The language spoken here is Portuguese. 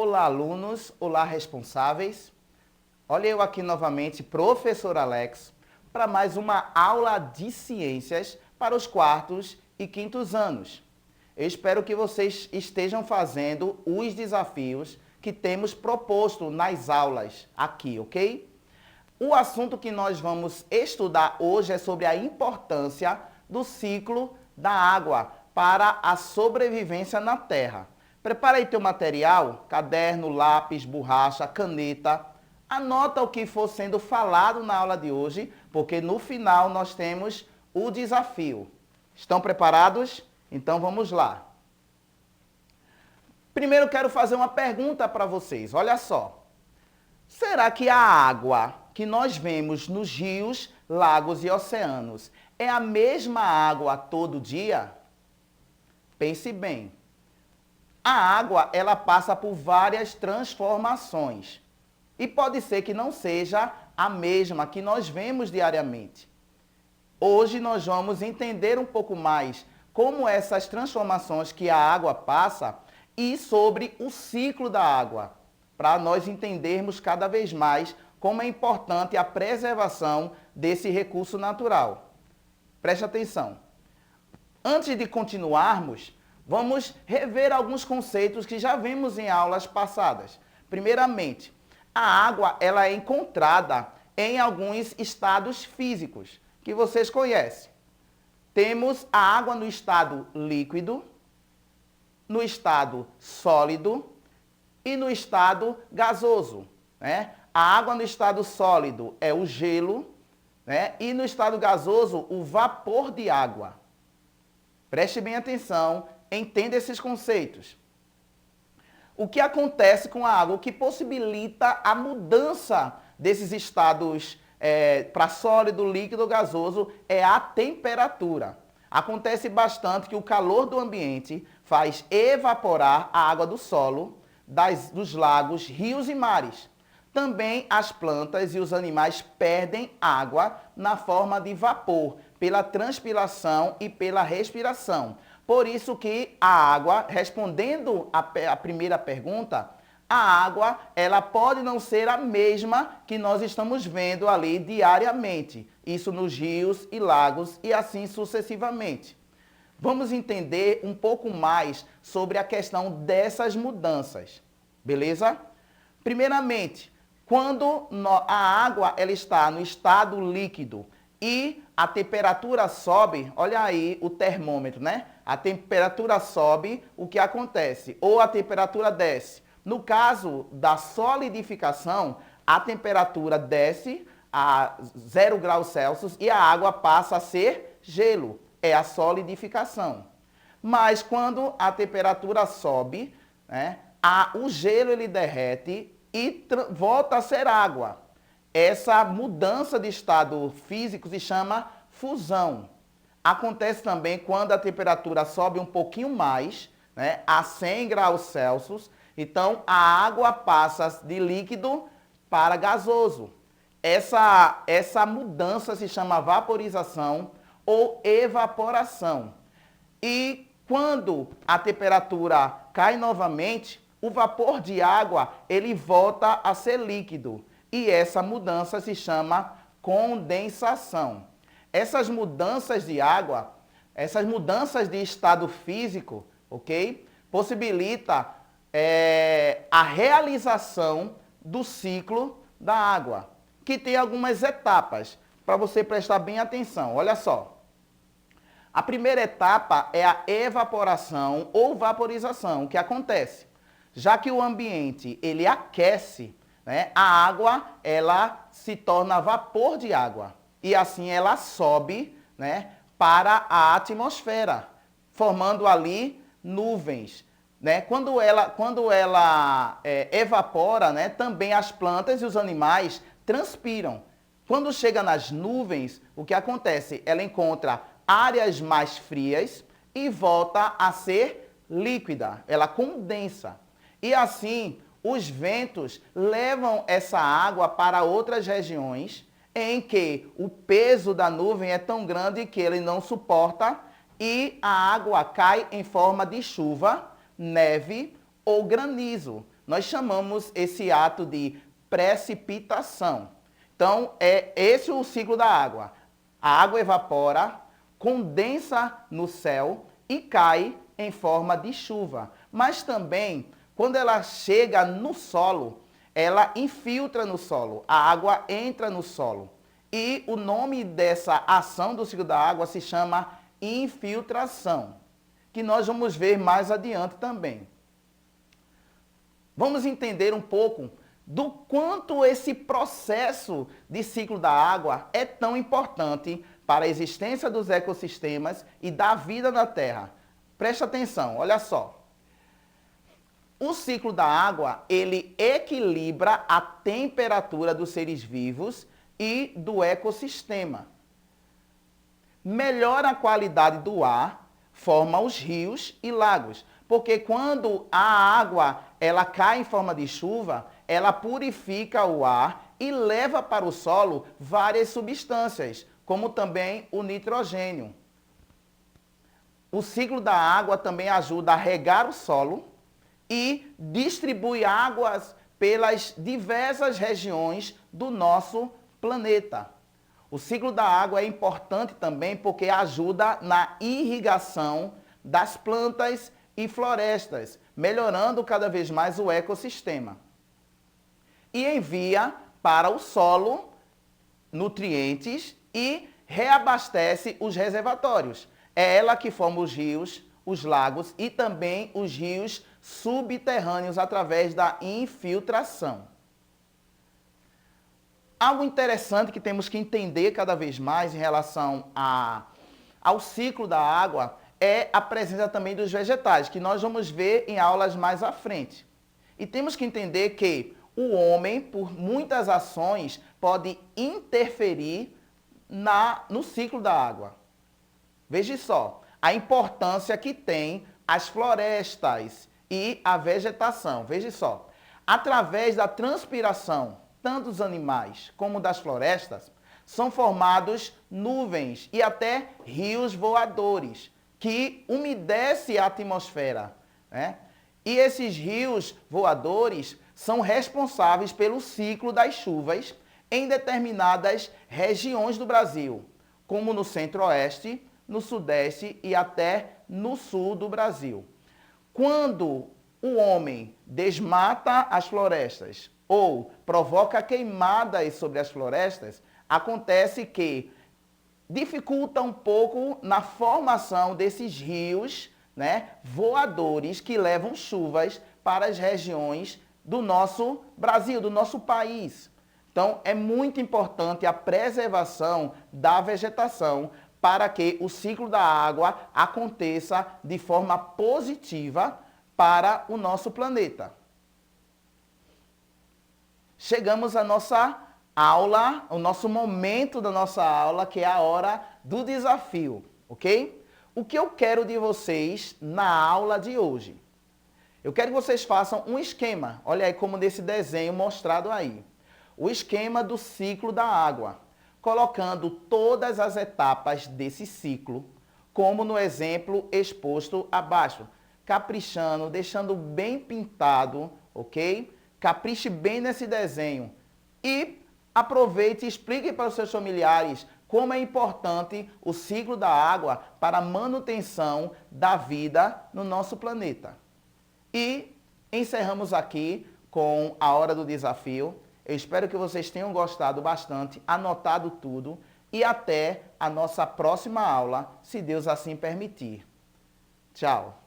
Olá, alunos! Olá, responsáveis! Olha eu aqui novamente, professor Alex, para mais uma aula de ciências para os quartos e quintos anos. Eu espero que vocês estejam fazendo os desafios que temos proposto nas aulas aqui, ok? O assunto que nós vamos estudar hoje é sobre a importância do ciclo da água para a sobrevivência na Terra. Prepara aí teu material, caderno, lápis, borracha, caneta. Anota o que for sendo falado na aula de hoje, porque no final nós temos o desafio. Estão preparados? Então vamos lá. Primeiro quero fazer uma pergunta para vocês. Olha só. Será que a água que nós vemos nos rios, lagos e oceanos é a mesma água todo dia? Pense bem. A água, ela passa por várias transformações. E pode ser que não seja a mesma que nós vemos diariamente. Hoje nós vamos entender um pouco mais como essas transformações que a água passa e sobre o ciclo da água, para nós entendermos cada vez mais como é importante a preservação desse recurso natural. Preste atenção. Antes de continuarmos, vamos rever alguns conceitos que já vimos em aulas passadas. Primeiramente, a água ela é encontrada em alguns estados físicos que vocês conhecem. Temos a água no estado líquido, no estado sólido e no estado gasoso, né? A água no estado sólido é o gelo, né? E no estado gasoso, o vapor de água. Preste bem atenção, entenda esses conceitos. O que acontece com a água? O que possibilita a mudança desses estados para sólido, líquido, gasoso é a temperatura. Acontece bastante que o calor do ambiente faz evaporar a água do solo, dos lagos, rios e mares. Também as plantas e os animais perdem água na forma de vapor, pela transpiração e pela respiração. Por isso que a água, respondendo a primeira pergunta, a água ela pode não ser a mesma que nós estamos vendo ali diariamente. Isso nos rios e lagos e assim sucessivamente. Vamos entender um pouco mais sobre a questão dessas mudanças, beleza? Primeiramente, quando a água ela está no estado líquido e a temperatura sobe, olha aí o termômetro, né? A temperatura sobe, o que acontece? Ou a temperatura desce. No caso da solidificação, a temperatura desce a 0 graus Celsius e a água passa a ser gelo. É a solidificação. Mas quando a temperatura sobe, né, o gelo ele derrete e volta a ser água. Essa mudança de estado físico se chama fusão. Acontece também quando a temperatura sobe um pouquinho mais, né, a 100 graus Celsius. Então, a água passa de líquido para gasoso. Essa mudança se chama vaporização ou evaporação. E quando a temperatura cai novamente, o vapor de água ele volta a ser líquido. E essa mudança se chama condensação. Essas mudanças de água, essas mudanças de estado físico, ok? Possibilita a realização do ciclo da água, que tem algumas etapas, para você prestar bem atenção. Olha só. A primeira etapa é a evaporação ou vaporização. O que acontece? Já que o ambiente ele aquece, né, a água ela se torna vapor de água. E assim ela sobe, né, para a atmosfera, formando ali nuvens. Né? Quando ela evapora, né, também as plantas e os animais transpiram. Quando chega nas nuvens, o que acontece? Ela encontra áreas mais frias e volta a ser líquida. Ela condensa. E assim, os ventos levam essa água para outras regiões em que o peso da nuvem é tão grande que ele não suporta e a água cai em forma de chuva, neve ou granizo. nós chamamos esse ato de precipitação. Então, é esse o ciclo da água. A água evapora, condensa no céu e cai em forma de chuva. Mas também, quando ela chega no solo, ela infiltra no solo, a água entra no solo. E o nome dessa ação do ciclo da água se chama infiltração, que nós vamos ver mais adiante também. Vamos entender um pouco do quanto esse processo de ciclo da água é tão importante para a existência dos ecossistemas e da vida na Terra. Preste atenção, olha só. O ciclo da água, ele equilibra a temperatura dos seres vivos e do ecossistema. Melhora a qualidade do ar, forma os rios e lagos. Porque quando a água ela cai em forma de chuva, ela purifica o ar e leva para o solo várias substâncias, como também o nitrogênio. O ciclo da água também ajuda a regar o solo e distribui águas pelas diversas regiões do nosso planeta. O ciclo da água é importante também porque ajuda na irrigação das plantas e florestas, melhorando cada vez mais o ecossistema. E envia para o solo nutrientes e reabastece os reservatórios. É ela que forma os rios, os lagos e também os rios subterrâneos através da infiltração. Algo interessante que temos que entender cada vez mais em relação ao ciclo da água é a presença também dos vegetais, que nós vamos ver em aulas mais à frente. E temos que entender que o homem, por muitas ações, pode interferir no ciclo da água. Veja só, a importância que tem as florestas e a vegetação. Veja só, através da transpiração, tanto dos animais como das florestas, são formados nuvens e até rios voadores, que umedecem a atmosfera, né? E esses rios voadores são responsáveis pelo ciclo das chuvas em determinadas regiões do Brasil, como no centro-oeste, no sudeste e até no sul do Brasil. Quando o homem desmata as florestas ou provoca queimadas sobre as florestas, acontece que dificulta um pouco na formação desses rios, né, voadores que levam chuvas para as regiões do nosso Brasil, do nosso país. Então, é muito importante a preservação da vegetação para que o ciclo da água aconteça de forma positiva para o nosso planeta. Chegamos à nossa aula, o nosso momento da nossa aula, que é a hora do desafio, ok? O que eu quero de vocês na aula de hoje? Eu quero que vocês façam um esquema, olha aí como nesse desenho mostrado aí. O esquema do ciclo da água, colocando todas as etapas desse ciclo, como no exemplo exposto abaixo. Caprichando, deixando bem pintado, ok? Capriche bem nesse desenho. E aproveite e explique para os seus familiares como é importante o ciclo da água para a manutenção da vida no nosso planeta. E encerramos aqui com a hora do desafio. Eu espero que vocês tenham gostado bastante, anotado tudo e até a nossa próxima aula, se Deus assim permitir. Tchau!